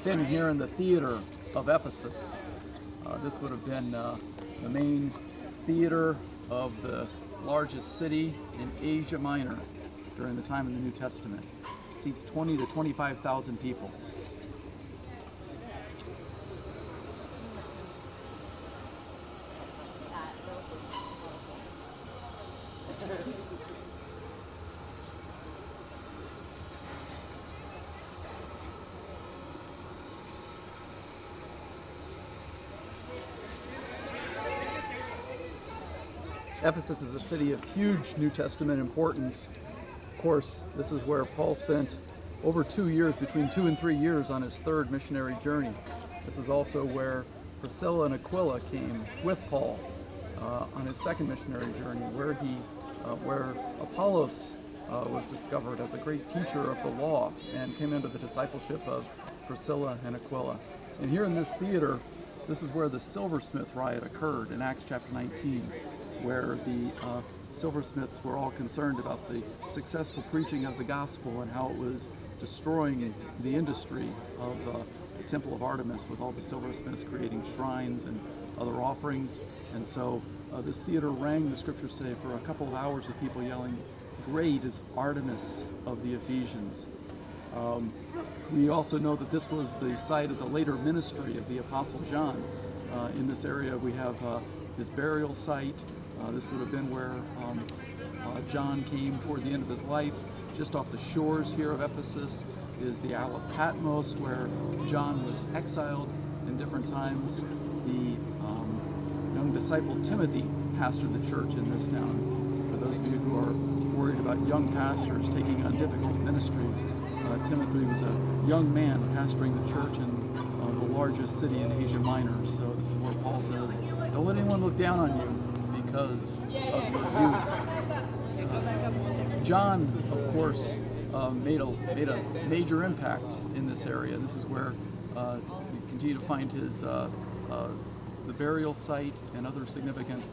been here in the theater of Ephesus. This would have been the main theater of the largest city in Asia Minor during the time of the New Testament. It seats 20 to 25,000 people. Ephesus is a city of huge New Testament importance. Of course, this is where Paul spent over 2 years, between 2 and 3 years, on his third missionary journey. This is also where Priscilla and Aquila came with Paul on his second missionary journey, where Apollos was discovered as a great teacher of the law and came into the discipleship of Priscilla and Aquila. And here in this theater, this is where the silversmith riot occurred in Acts chapter 19, where the silversmiths were all concerned about the successful preaching of the gospel and how it was destroying the industry of the temple of Artemis, with all the silversmiths creating shrines and other offerings. And so this theater rang, the scriptures say, for a couple of hours of people yelling, "Great is Artemis of the Ephesians." We also know that this was the site of the later ministry of the Apostle John. In this area we have his burial site. This would have been where John came toward the end of his life. Just off the shores here of Ephesus is the Isle of Patmos, where John was exiled in different times. The young disciple Timothy pastored the church in this town. For those of you who are worried about young pastors taking on difficult ministries, Timothy was a young man pastoring the church in the largest city in Asia Minor. So this is where Paul says, "Don't let anyone look down on you because of your youth." John, of course, made a major impact in this area. This is where you continue to find his the burial site and other significant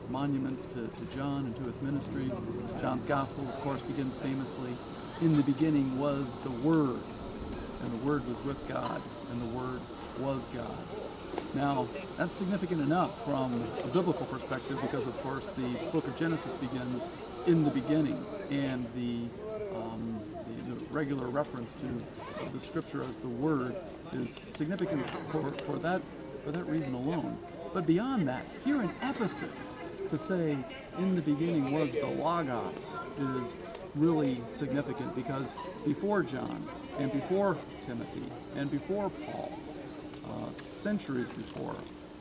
monuments to John and to his ministry. John's gospel, of course, begins famously, "In the beginning was the Word, and the Word was with God, and the Word was God." Now, that's significant enough from a biblical perspective because, of course, the book of Genesis begins in the beginning, and the regular reference to the scripture as the Word is significant for that reason alone. But beyond that, here in Ephesus, to say "in the beginning was the Logos" is really significant, because before John and before Timothy and before Paul, centuries before,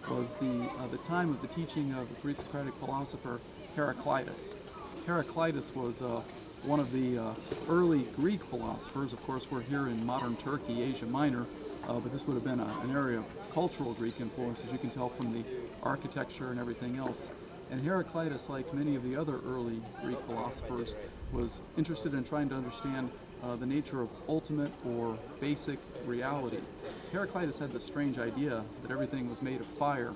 was the time of the teaching of the Greek-Socratic philosopher Heraclitus. Heraclitus was one of the early Greek philosophers. Of course, we're here in modern Turkey, Asia Minor, but this would have been an area of cultural Greek influence, as you can tell from the architecture and everything else. And Heraclitus, like many of the other early Greek philosophers, was interested in trying to understand the nature of ultimate or basic reality. Heraclitus had this strange idea that everything was made of fire.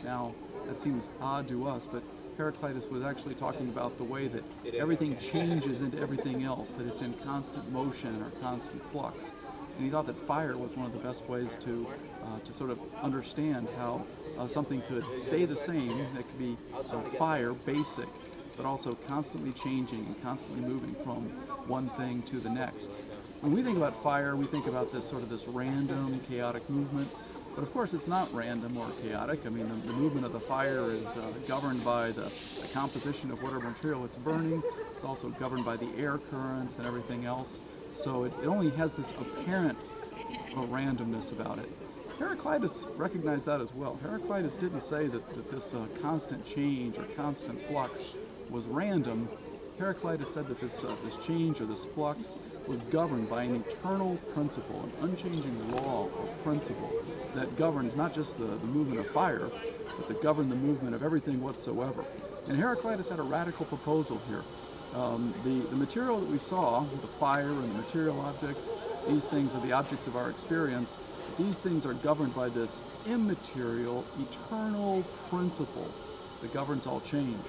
Now, that seems odd to us, but Heraclitus was actually talking about the way that everything changes into everything else, that it's in constant motion or constant flux. And he thought that fire was one of the best ways to sort of understand how something could stay the same, that could be fire, basic, but also constantly changing and constantly moving from one thing to the next. When we think about fire, we think about this random, chaotic movement. But of course, it's not random or chaotic. I mean, the movement of the fire is governed by the composition of whatever material it's burning. It's also governed by the air currents and everything else. So it only has this apparent randomness about it. Heraclitus recognized that as well. Heraclitus didn't say that this constant change or constant flux was random. Heraclitus said that this change or this flux was governed by an eternal principle, an unchanging law or principle that governed not just the movement of fire, but that governed the movement of everything whatsoever. And Heraclitus had a radical proposal here. The material that we saw, the fire and the material objects, these things are the objects of our experience. These things are governed by this immaterial, eternal principle that governs all change.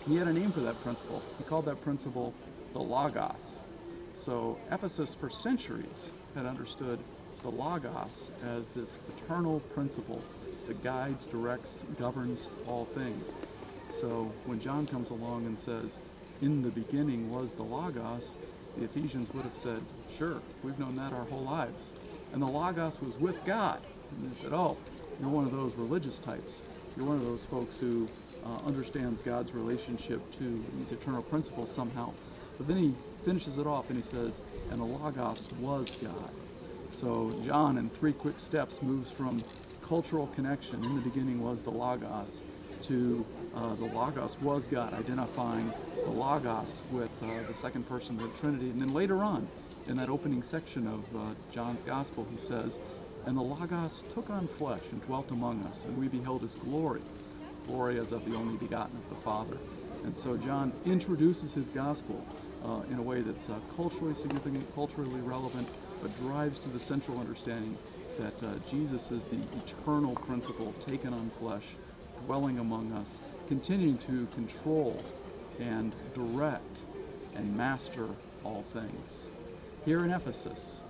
And he had a name for that principle. He called that principle the Logos. So Ephesus for centuries had understood the Logos as this eternal principle that guides, directs, governs all things. So when John comes along and says, in the beginning was the Logos, the Ephesians would have said, sure, we've known that our whole lives. And the Logos was with God. And they said, oh, you're one of those religious types. You're one of those folks who understands God's relationship to these eternal principles somehow. But then he finishes it off and he says, and the Logos was God. So John, in 3 quick steps, moves from cultural connection, in the beginning was the Logos, to the Logos was God, identifying the Logos with the second person of the Trinity. And then later on, in that opening section of John's Gospel, he says, and the Logos took on flesh and dwelt among us, and we beheld his glory, glory as of the only begotten of the Father. And so John introduces his Gospel in a way that's culturally significant, culturally relevant, but drives to the central understanding that Jesus is the eternal principle taken on flesh, dwelling among us, continuing to control and direct and master all things. Here in Ephesus,